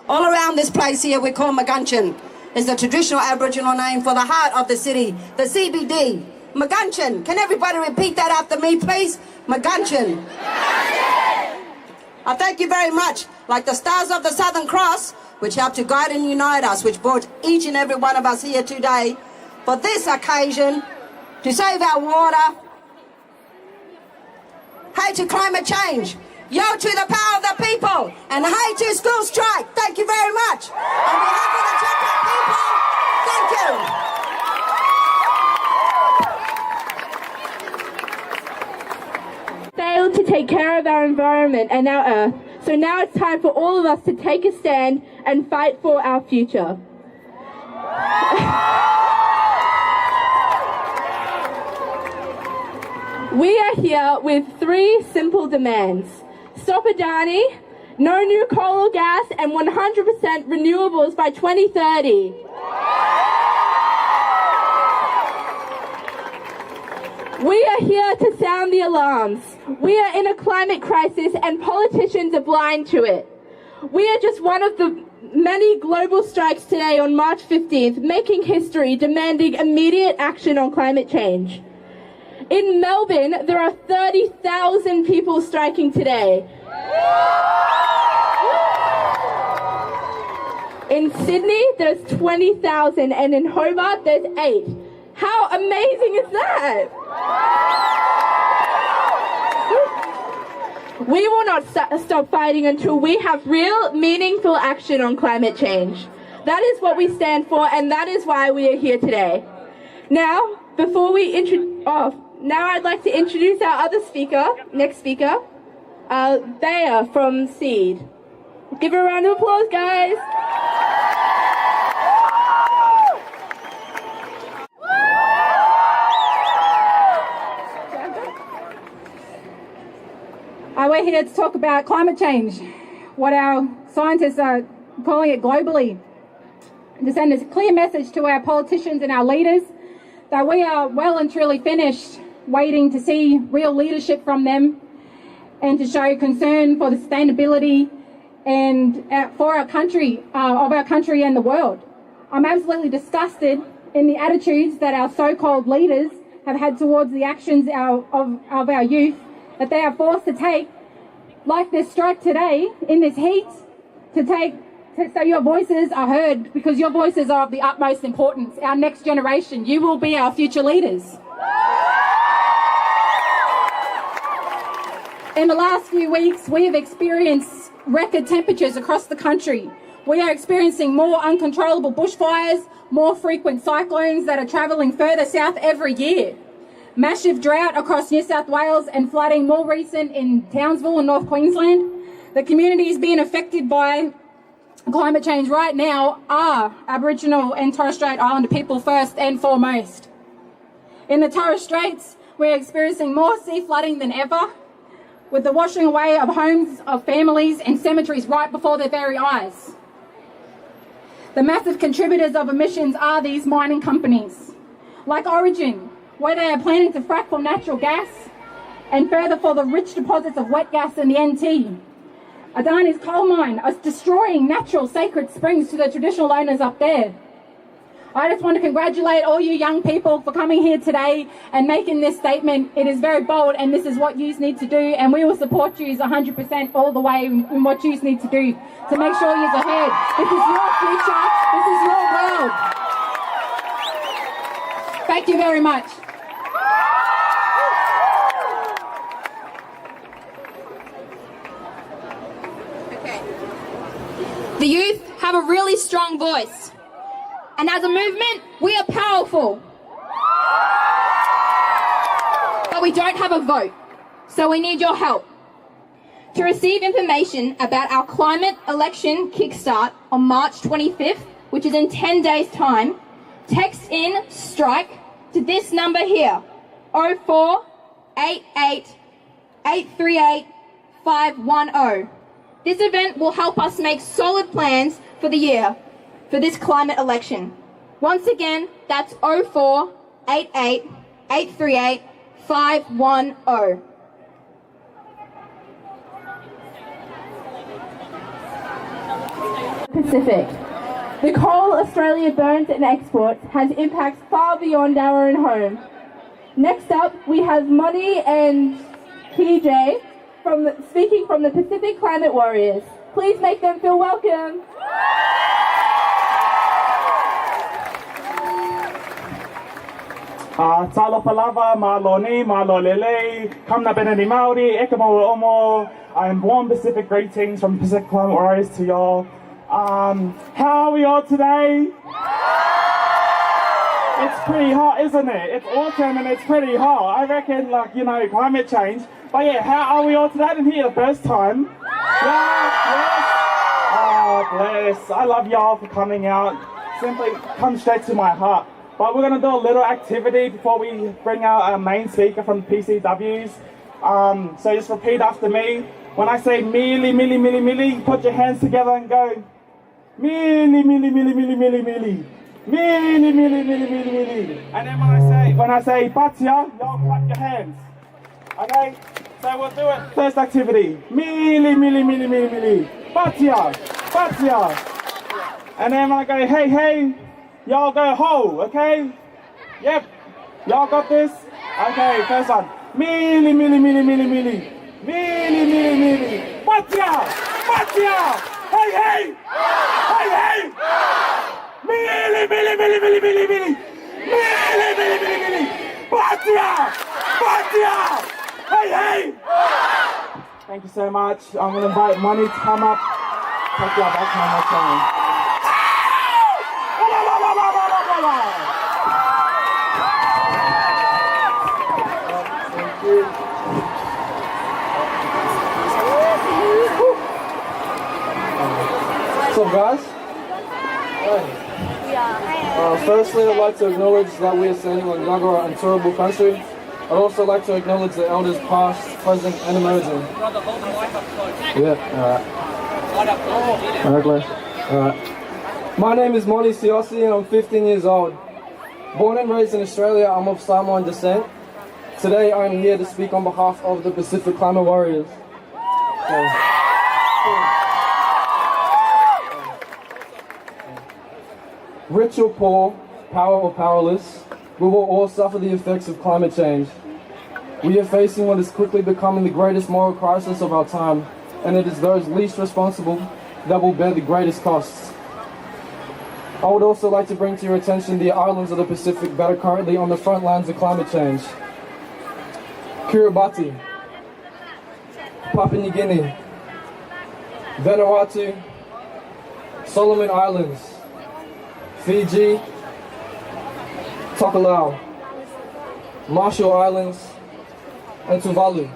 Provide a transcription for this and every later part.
All around this place here we call Magunchin. Is the traditional Aboriginal name for the heart of the city, the CBD. Magunchin. Can everybody repeat that after me, please? Magunchin. I thank you very much. Like the stars of the Southern Cross, which help to guide and unite us, which brought each and every one of us here today for this occasion to save our water. Hey to climate change. Yo to the power of the people. And hey to school strike. Thank you very much. On behalf of the Chapter people, thank you. Failed to take care of our environment and our earth. So now it's time for all of us to take a stand and fight for our future. We are here with 3 simple demands. Stop Adani, no new coal or gas, and 100% renewables by 2030. We are here to sound the alarms. We are in a climate crisis and politicians are blind to it. We are just one of the many global strikes today on March 15th, making history, demanding immediate action on climate change. In Melbourne, there are 30,000 people striking today. In Sydney, there's 20,000, and in Hobart, there's 8. How amazing is that? We will not stop fighting until we have real, meaningful action on climate change. That is what we stand for, and that is why we are here today. Now, now I'd like to introduce our other speaker, next speaker, Bea from SEED. Give her a round of applause, guys. We're here to talk about climate change, what our scientists are calling it globally, to send a clear message to our politicians and our leaders that we are well and truly finished waiting to see real leadership from them and to show concern for the sustainability and for our country, of our country and the world. I'm absolutely disgusted in the attitudes that our so-called leaders have had towards the actions of our youth that they are forced to take, like this strike today in this heat, so your voices are heard, because your voices are of the utmost importance. Our next generation, you will be our future leaders. In the last few weeks, we have experienced record temperatures across the country. We are experiencing more uncontrollable bushfires, more frequent cyclones that are travelling further south every year. Massive drought across New South Wales and flooding more recent in Townsville and North Queensland. The communities being affected by climate change right now are Aboriginal and Torres Strait Islander people first and foremost. In the Torres Straits, we're experiencing more sea flooding than ever, with the washing away of homes, of families and cemeteries right before their very eyes. The massive contributors of emissions are these mining companies, like Origin, where they are planning to frack for natural gas and further for the rich deposits of wet gas in the NT. Adani's coal mine is destroying natural sacred springs to the traditional owners up there. I just want to congratulate all you young people for coming here today and making this statement. It is very bold, and this is what you need to do, and we will support you 100% all the way in what you need to do to make sure you're ahead. This is your future. This is your world. Thank you very much. The youth have a really strong voice, and as a movement, we are powerful. But we don't have a vote, so we need your help. To receive information about our climate election kickstart on March 25th, which is in 10 days' time, text in STRIKE to this number here, 0488 838 510. This event will help us make solid plans for the year for this climate election. Once again, that's 0488 838 510. Pacific. The coal Australia burns and exports has impacts far beyond our own home. Next up, we have Moni and TJ speaking from the Pacific Climate Warriors. Please make them feel welcome. Talofa lava, maloni, malolele, kamna benani Maori, ekamo omo. I'm born Pacific greetings from Pacific Climate Warriors to y'all. How are we all today? It's pretty hot, isn't it? It's autumn and it's pretty hot. I reckon, climate change. But yeah, how are we all today? I didn't hear the first time. Yeah, yes. Oh, bless. I love y'all for coming out. Simply come straight to my heart. But we're going to do a little activity before we bring out our main speaker from PCWs. So just repeat after me. When I say mili, mili, mili, mili, put your hands together and go mili, mili, mili, mili, mili, mili. Mili, mili, mili, mili, mili. And then when I say batia, y'all clap your hands. Okay? So we'll do it. First activity. Mili, mili, mili, mili, mili. Batia, batia. And then when I go hey, hey, y'all go ho, okay? Yep. Y'all got this? Okay, first one. Mili, mili, mili, mili, mili. Mili, mili, mili. Batia, batia. Hey, hey. Hey, hey. Mili, mili, mili, mili, mili, mili. Mili, mili, mili, mili. Batia, batia. Hey, hey. Thank you so much. I'm going to invite Moni to come up. Take y'all back one more time. Thank you. What's up, guys? Firstly, I'd like to acknowledge that we are standing on Yagara and Turrbal country. I'd also like to acknowledge the elders past, present and emerging. Yeah, alright. Alright. My name is Moni Siossi and I'm 15 years old. Born and raised in Australia, I'm of Samoan descent. Today I'm here to speak on behalf of the Pacific Climate Warriors. Rich or poor, power or powerless, we will all suffer the effects of climate change. We are facing what is quickly becoming the greatest moral crisis of our time, and it is those least responsible that will bear the greatest costs. I would also like to bring to your attention the islands of the Pacific that are currently on the front lines of climate change. Kiribati, Papua New Guinea, Vanuatu, Solomon Islands, Fiji, Tokelau, Marshall Islands, and Tuvalu.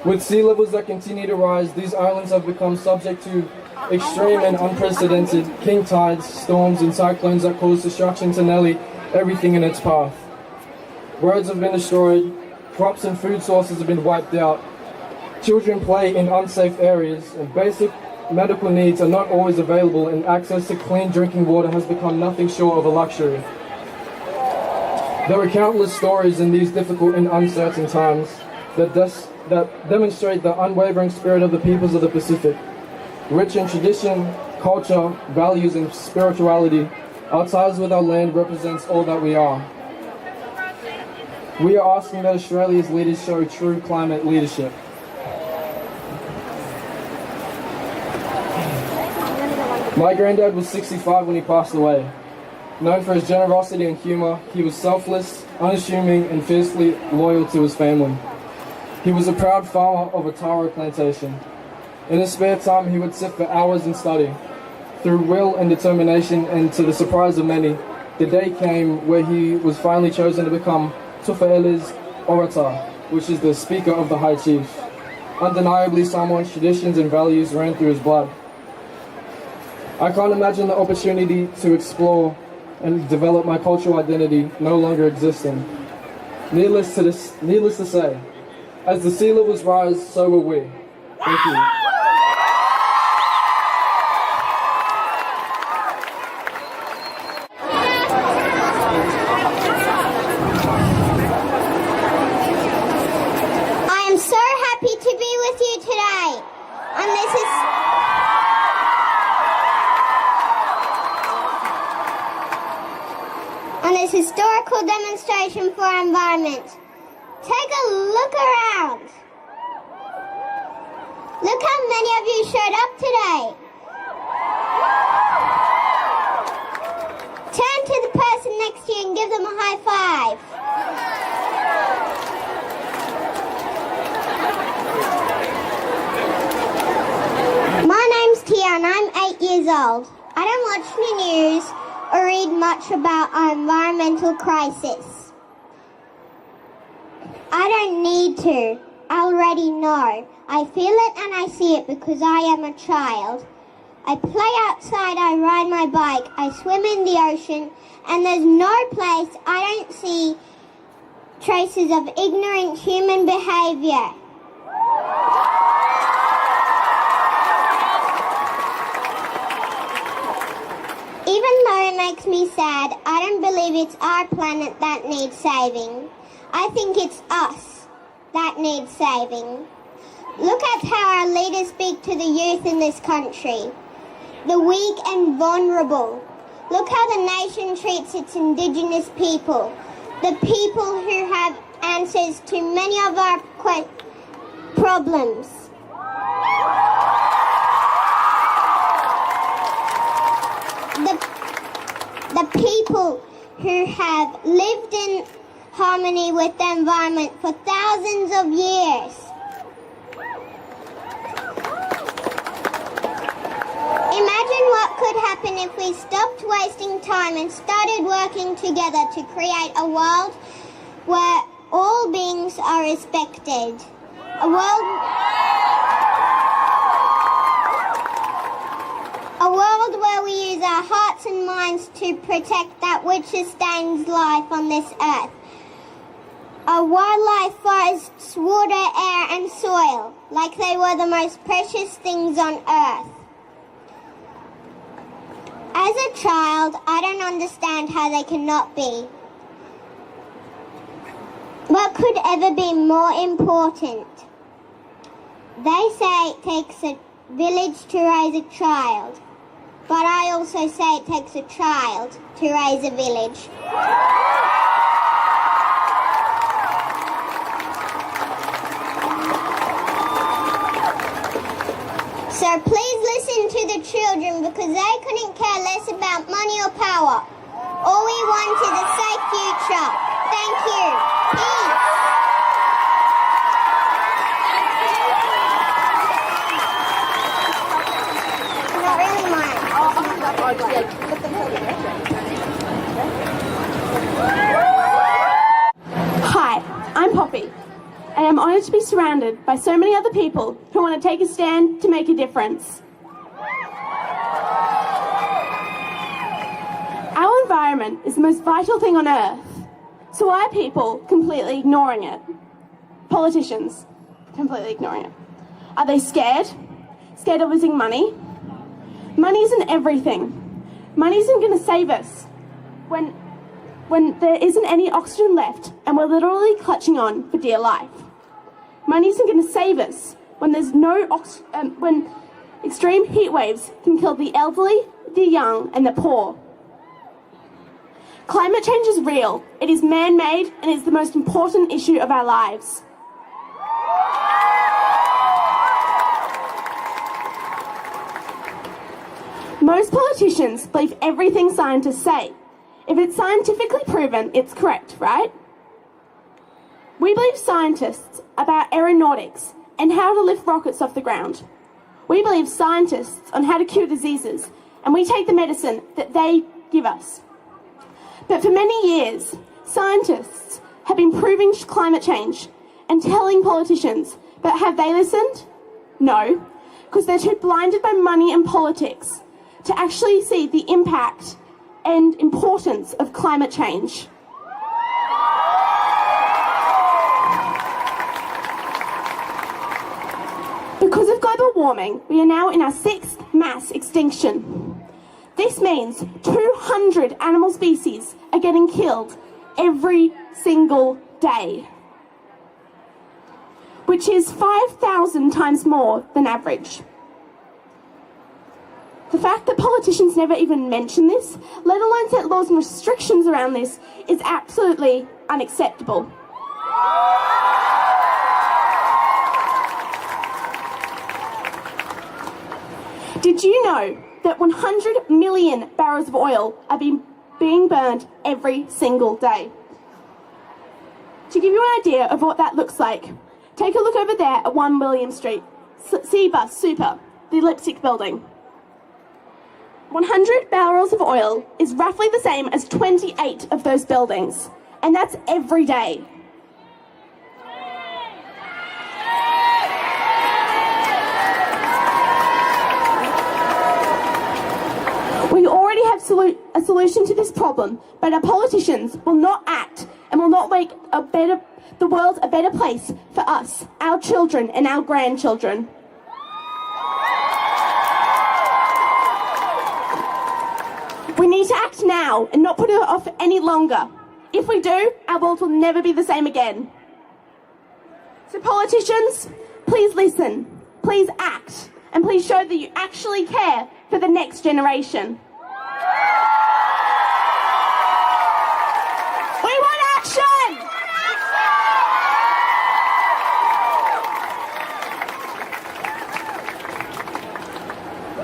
With sea levels that continue to rise, these islands have become subject to extreme and unprecedented king tides, storms, and cyclones that cause destruction to nearly everything in its path. Roads have been destroyed, crops and food sources have been wiped out, children play in unsafe areas, and basic medical needs are not always available, and access to clean drinking water has become nothing short of a luxury. There are countless stories in these difficult and uncertain times that demonstrate the unwavering spirit of the peoples of the Pacific. Rich in tradition, culture, values, and spirituality, our ties with our land represents all that we are. We are asking that Australia's leaders show true climate leadership. My granddad was 65 when he passed away. Known for his generosity and humour, he was selfless, unassuming, and fiercely loyal to his family. He was a proud farmer of a taro plantation. In his spare time, he would sit for hours and study. Through will and determination, and to the surprise of many, the day came where he was finally chosen to become Tufa'ele's orator, which is the Speaker of the High Chief. Undeniably, Samoan traditions and values ran through his blood. I can't imagine the opportunity to explore and develop my cultural identity no longer existing. Needless to say, as the sea levels rise, so will we. Thank you. I am so happy to be with you today on this this historical demonstration for our environment. Take a look around. Look how many of you showed up today. Turn to the person next to you and give them a high five. My name's Tia and I'm 8 years old. I don't watch the news or read much about our environmental crisis. I don't need to. I already know. I feel it and I see it because I am a child. I play outside, I ride my bike, I swim in the ocean, and there's no place I don't see traces of ignorant human behaviour. Even though it makes me sad, I don't believe it's our planet that needs saving. I think it's us that needs saving. Look at how our leaders speak to the youth in this country, the weak and vulnerable. Look how the nation treats its Indigenous people, the people who have answers to many of our problems. The people who have lived in harmony with the environment for thousands of years. Imagine what could happen if we stopped wasting time and started working together to create a world where all beings are respected. A world where we use our hearts and minds to protect that which sustains life on this earth. Our wildlife, forests, water, air and soil, like they were the most precious things on earth. As a child, I don't understand how they cannot be. What could ever be more important? They say it takes a village to raise a child, but I also say it takes a child to raise a village. So please listen to the children because they couldn't care less about money or power. All we want is a safe future. Thank you. Peace. Not really mine. Hi, I'm Poppy. I am honoured to be surrounded by so many other people who want to take a stand to make a difference. Our environment is the most vital thing on earth, so why are people completely ignoring it? Politicians, completely ignoring it. Are they scared? Scared of losing money? Money isn't everything. Money isn't going to save us when there isn't any oxygen left and we're literally clutching on for dear life. Money isn't going to save us when there's when extreme heat waves can kill the elderly, the young and the poor. Climate change is real, it is man-made and it is the most important issue of our lives. Most politicians believe everything scientists say. If it's scientifically proven, it's correct, right? We believe scientists about aeronautics and how to lift rockets off the ground. We believe scientists on how to cure diseases, and we take the medicine that they give us. But for many years, scientists have been proving climate change and telling politicians, but have they listened? No, because they're too blinded by money and politics to actually see the impact and importance of climate change. Because of global warming, we are now in our 6th mass extinction. This means 200 animal species are getting killed every single day, which is 5,000 times more than average. The fact that politicians never even mention this, let alone set laws and restrictions around this, is absolutely unacceptable. Did you know that 100 million barrels of oil are being burned every single day? To give you an idea of what that looks like, take a look over there at 1 William Street, Seabus Super, the Lipstick Building. 100 barrels of oil is roughly the same as 28 of those buildings, and that's every day. We already have a solution to this problem, but our politicians will not act and will not make the world a better place for us, our children and our grandchildren. We need to act now and not put it off any longer. If we do, our world will never be the same again. So politicians, please listen, please act, and please show that you actually care for the next generation. We want action!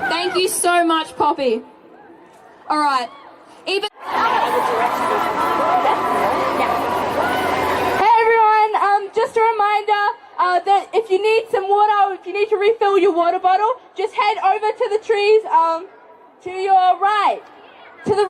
Thank you so much, Poppy. All right. Hey everyone, just a reminder that if you need some water or if you need to refill your water bottle, just head over to the trees to your right. To the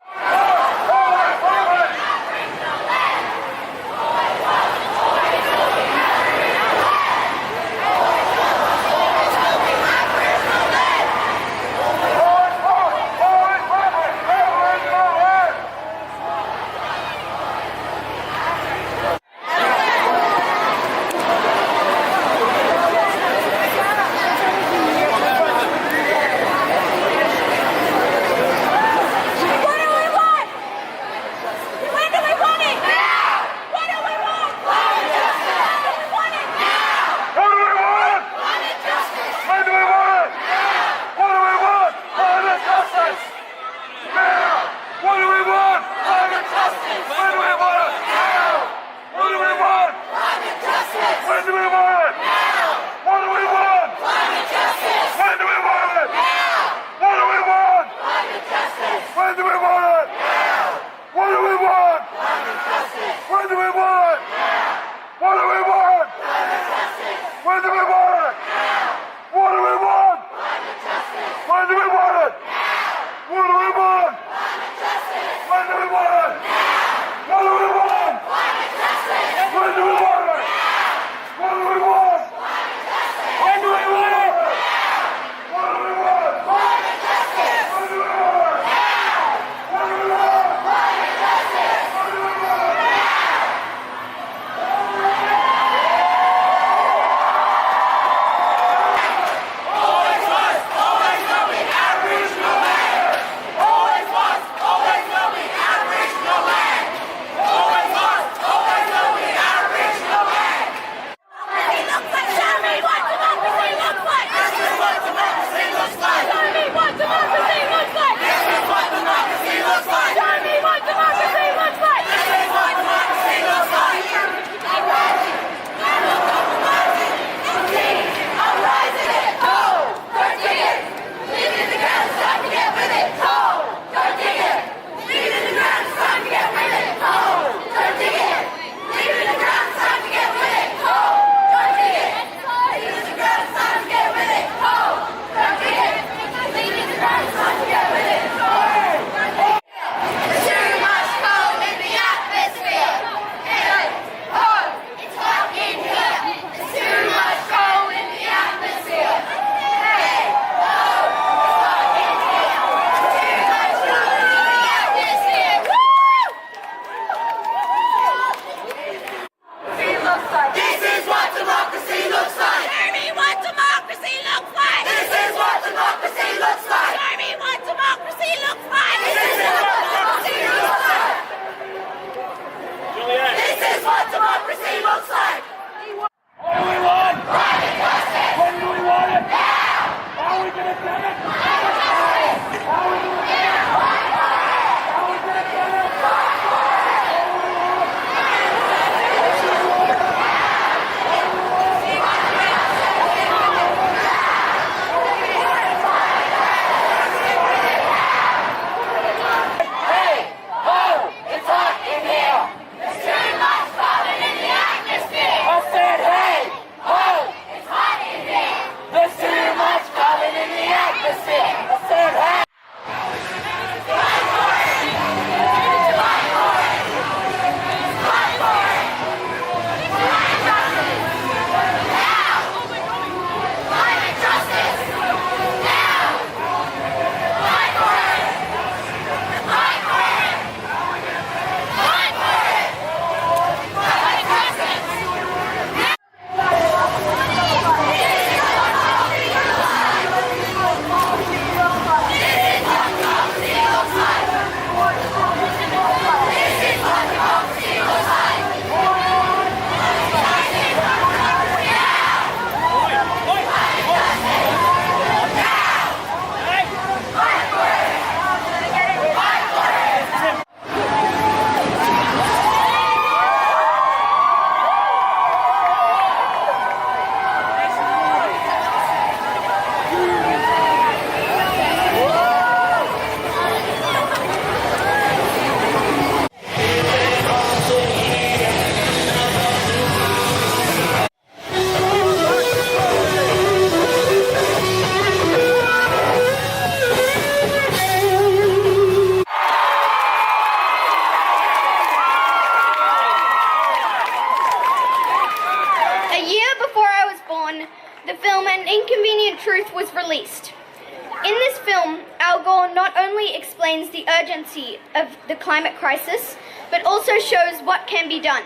not only explains the urgency of the climate crisis, but also shows what can be done.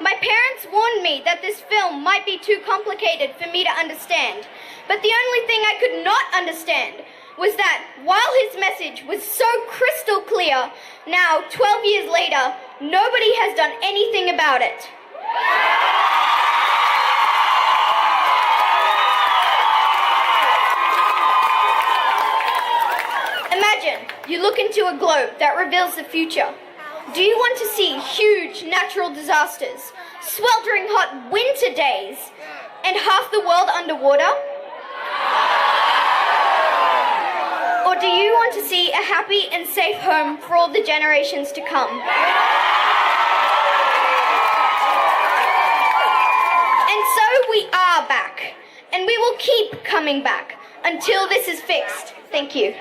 My parents warned me that this film might be too complicated for me to understand, but the only thing I could not understand was that while his message was so crystal clear, now, 12 years later, nobody has done anything about it. Imagine you look into a globe that reveals the future. Do you want to see huge natural disasters, sweltering hot winter days, and half the world underwater? Or do you want to see a happy and safe home for all the generations to come? And so we are back, and we will keep coming back until this is fixed. Thank you.